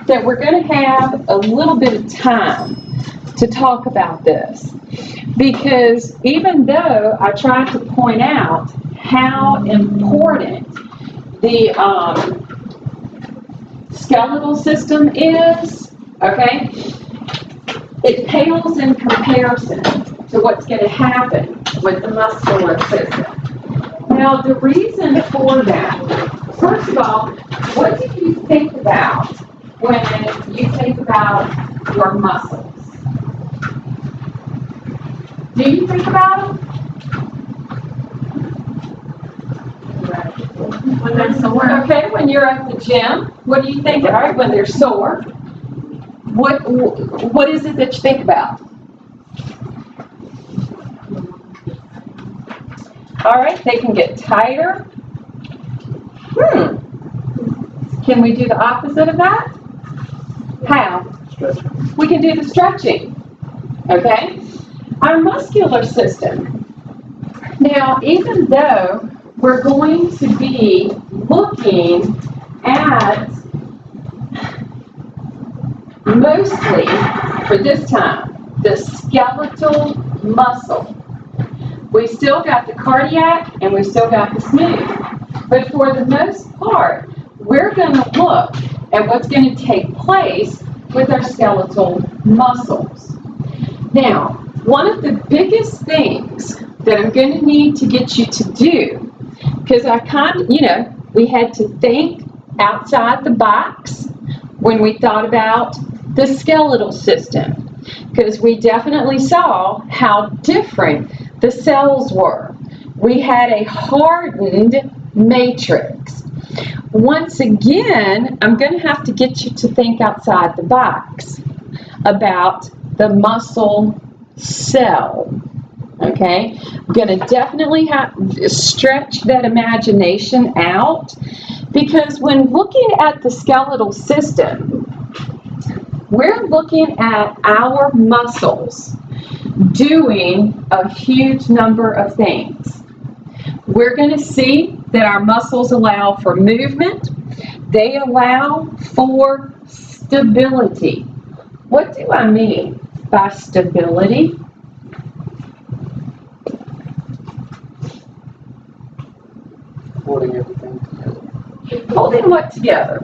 that we're going to have a little bit of time to talk about this, because even though I tried to point out how important the skeletal system is, okay, it pales in comparison to what's going to happen with the muscular system. Now, the reason for that, first of all, what do you think about when you think about your muscles? Do you think about them? When they're sore. Okay, when you're at the gym, what do you think? All right, when they're sore, what is it that you think about? All right, they can get tighter. Can we do the opposite of that? How? Stretching. We can do the stretching. Okay? Our muscular system. Now, even though we're going to be looking at mostly, for this time, the skeletal muscle. We still got the cardiac and we still got the smooth. But for the most part, we're going to look at what's going to take place with our skeletal muscles. Now, one of the biggest things that I'm going to need to get you to do, because I we had to think outside the box when we thought about the skeletal system, because we definitely saw how different the cells were. We had a hardened matrix. Once again, I'm going to have to get you to think outside the box about the muscle cell. Okay? I'm going to definitely have to stretch that imagination out, because when looking at the skeletal system, we're looking at our muscles doing a huge number of things. We're going to see that our muscles allow for movement. They allow for stability. What do I mean by stability? Holding everything together. Holding what together?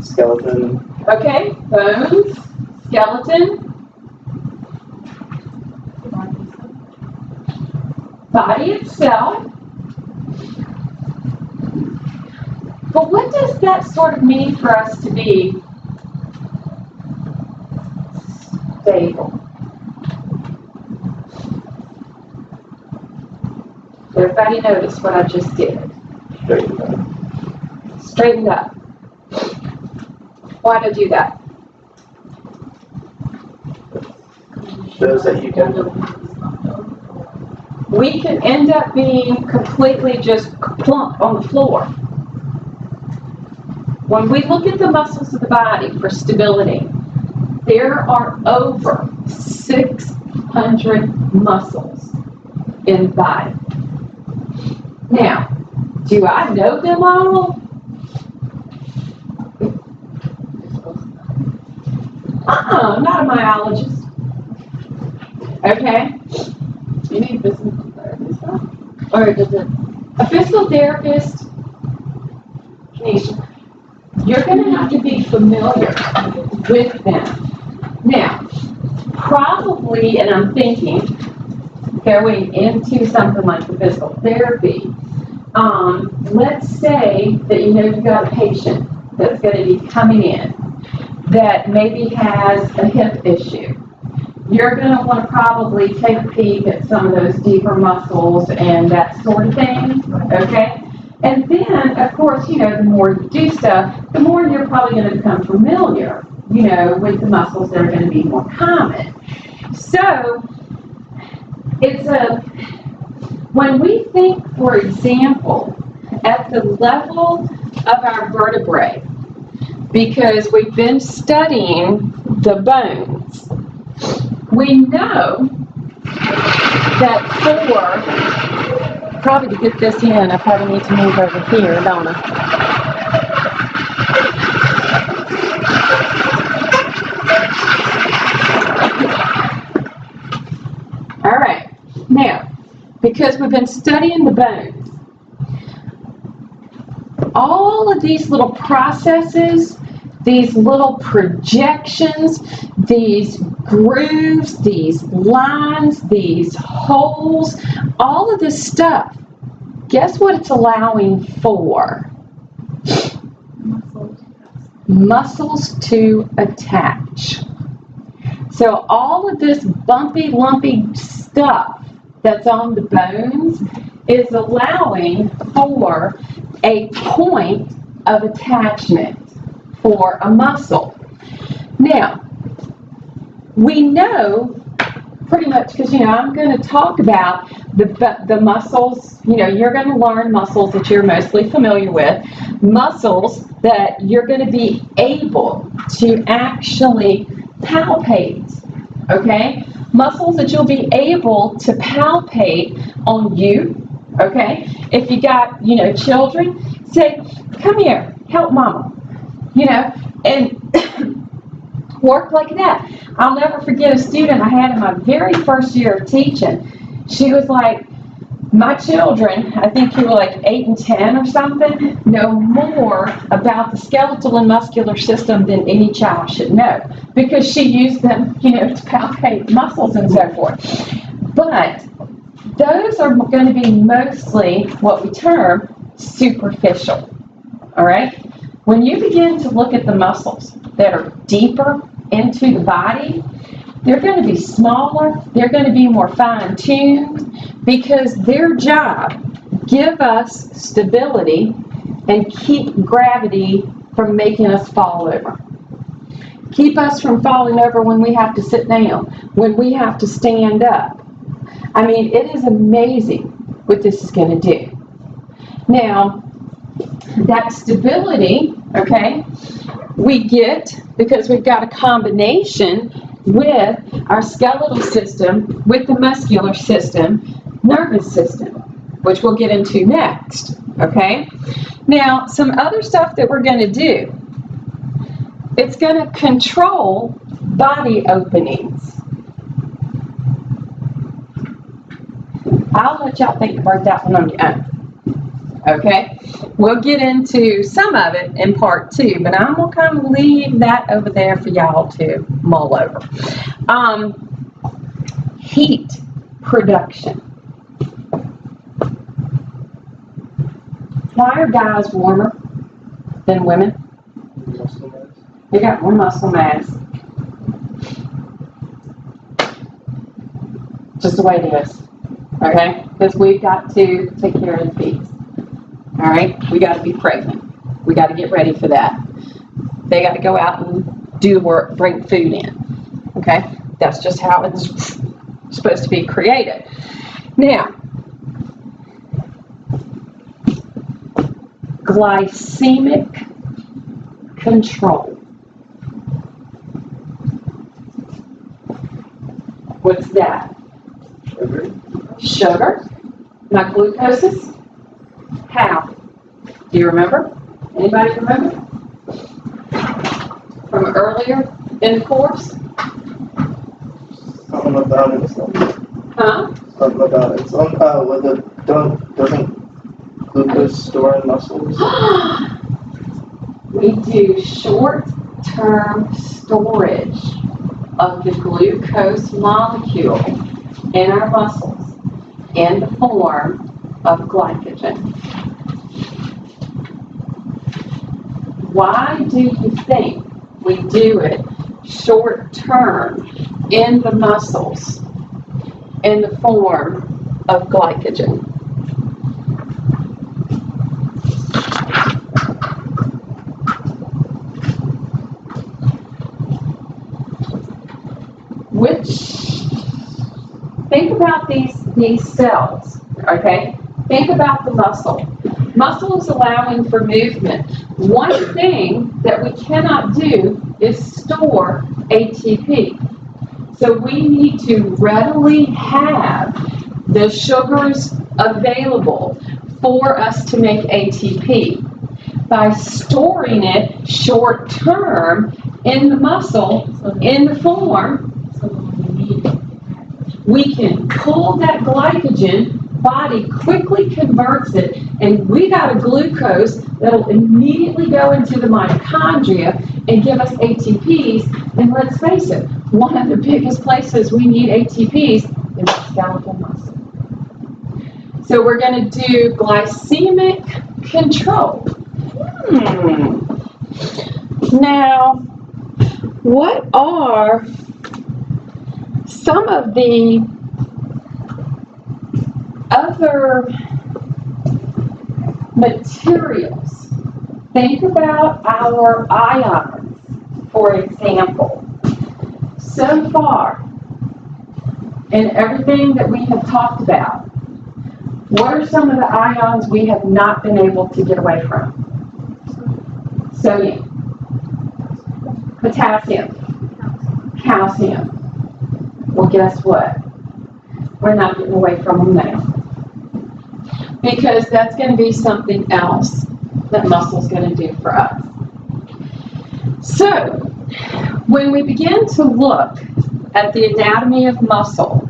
Skeleton. Okay, bones, skeleton, body itself. But what does that sort of mean for us to be stable? Everybody notice what I just did? Straighten up. Straightened up. Why did I do that? Shows that you can. We can end up being completely just plump on the floor. When we look at the muscles of the body for stability, there are over 600 muscles in the body. Now, do I know them all? I'm not a myologist. Okay? You need physical therapist, or does it? A physical therapist, you're going to have to be familiar with them. Now, probably, and I'm thinking, going into something like the physical therapy, let's say that you've got a patient that's going to be coming in that maybe has a hip issue. You're going to want to probably take a peek at some of those deeper muscles and that sort of thing, okay? And then, of course, the more you do stuff, the more you're probably going to become familiar, with the muscles that are going to be more common. So, when we think, for example, at the level of our vertebrae, because we've been studying the bones, we know that for probably to get this in, I probably need to move over here, don't I? All right, now, because we've been studying the bones, all of these little processes, these little projections, these grooves, these lines, these holes, all of this stuff, guess what it's allowing for? Muscles to attach. So all of this bumpy, lumpy stuff that's on the bones is allowing for a point of attachment for a muscle. Now, we know pretty much, because, I'm going to talk about the muscles, you're going to learn muscles that you're mostly familiar with, muscles that you're going to be able to actually palpate, okay? Muscles that you'll be able to palpate on you, okay? If you got, children, say, come here, help mama, and work like that. I'll never forget a student I had in my very first year of teaching. She was like, my children, I think you were like 8 and 10 or something, know more about the skeletal and muscular system than any child should know, because she used them, to palpate muscles and so forth. But those are going to be mostly what we term superficial, all right? When you begin to look at the muscles that are deeper into the body, they're going to be smaller, they're going to be more fine-tuned, because their job, give us stability and keep gravity from making us fall over. Keep us from falling over when we have to sit down, when we have to stand up. I mean, it is amazing what this is going to do. Now, that stability, okay, we get because we've got a combination with our skeletal system, with the muscular system, nervous system, which we'll get into next, okay? Now, some other stuff that we're going to do, it's going to control body openings. I'll let y'all think about that one on your own. Okay, we'll get into some of it in part 2, but I'm going to kind of leave that over there for y'all to mull over. Heat production. Why are guys warmer than women? Muscle mass. They got more muscle mass. Just the way it is. Okay? Because we've got to take care of the bees. All right, we got to be pregnant. We got to get ready for that. They got to go out and do the work, bring food in. Okay, that's just how it's supposed to be created. Now, glycemic control. What's that? Sugar. My glucoses. How? Do you remember? Anybody remember? From earlier in the course? Something about it. Huh? Something about it. Doesn't glucose store in muscles? We do short-term storage of the glucose molecule in our muscles in the form of glycogen. Why do you think we do it short term in the muscles in the form of glycogen? Think about these cells, okay? Think about the muscle. Muscle is allowing for movement. One thing that we cannot do is store ATP. So we need to readily have the sugars available for us to make ATP. By storing it short term in the muscle, in the form, we can pull that glycogen, body quickly converts it, and we got a glucose that'll immediately go into the mitochondria and give us ATPs. And let's face it, one of the biggest places we need ATPs is the skeletal muscle. So we're going to do glycemic control. Now, what are some of the other materials? Think about our ions, for example. So far, in everything that we have talked about, what are some of the ions we have not been able to get away from? Sodium, potassium, calcium. Well, guess what? We're not getting away from them now. Because that's going to be something else that muscle's going to do for us. So, when we begin to look at the anatomy of muscle,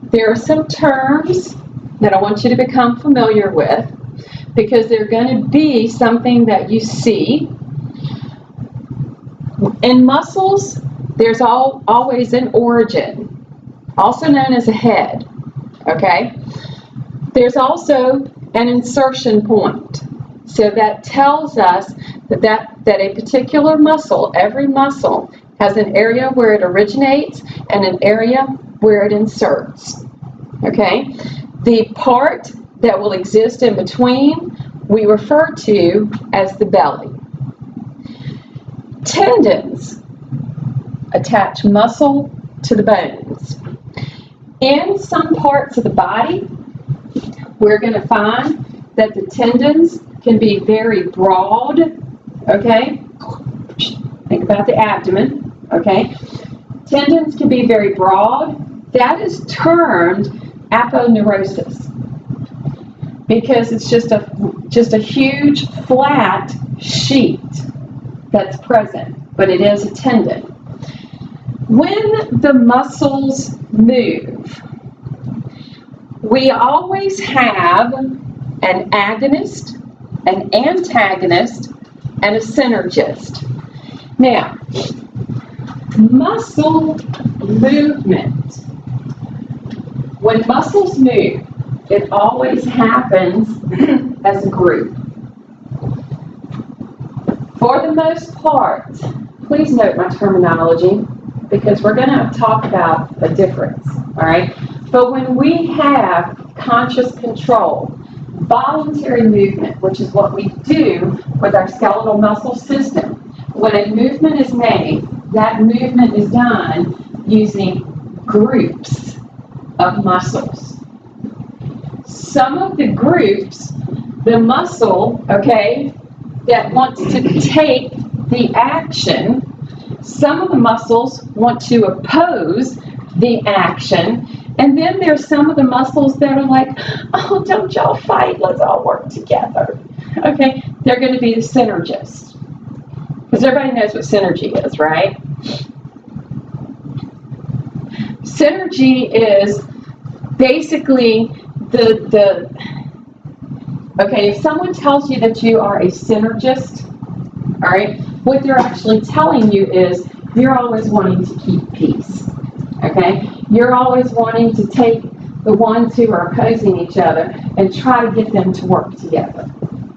there are some terms that I want you to become familiar with, because they're going to be something that you see. In muscles, there's always an origin, also known as a head, okay? There's also an insertion point. So that tells us that a particular muscle, every muscle, has an area where it originates and an area where it inserts, okay? The part that will exist in between, we refer to as the belly. Tendons attach muscle to the bones. In some parts of the body, we're going to find that the tendons can be very broad, okay? Think about the abdomen, okay? Tendons can be very broad. That is termed aponeurosis, because it's just a huge flat sheet that's present, but it is a tendon. When the muscles move, we always have an agonist, an antagonist, and a synergist. Now, muscle movement. When muscles move, it always happens as a group. For the most part, please note my terminology, because we're going to talk about a difference, all right? But when we have conscious control, voluntary movement, which is what we do with our skeletal muscle system, when a movement is made, that movement is done using groups of muscles. Some of the groups, the muscle, okay, that wants to take the action, some of the muscles want to oppose the action, and then there's some of the muscles that are like, oh, don't y'all fight, let's all work together. Okay, they're going to be the synergists. Because everybody knows what synergy is, right? Synergy is basically okay, if someone tells you that you are a synergist, all right, what they're actually telling you is you're always wanting to keep peace, okay? You're always wanting to take the ones who are opposing each other and try to get them to work together,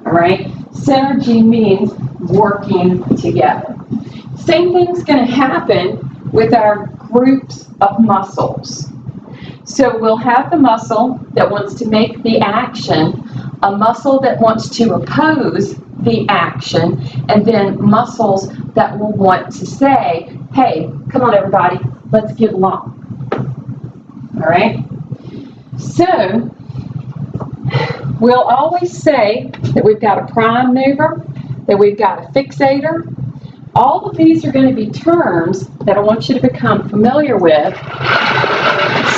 all right? Synergy means working together. Same thing's going to happen with our groups of muscles. So we'll have the muscle that wants to make the action, a muscle that wants to oppose the action, and then muscles that will want to say, hey, come on everybody, let's get along. All right? So, we'll always say that we've got a prime mover, that we've got a fixator. All of these are going to be terms that I want you to become familiar with,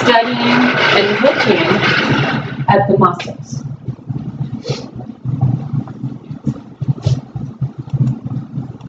studying and looking at the muscles.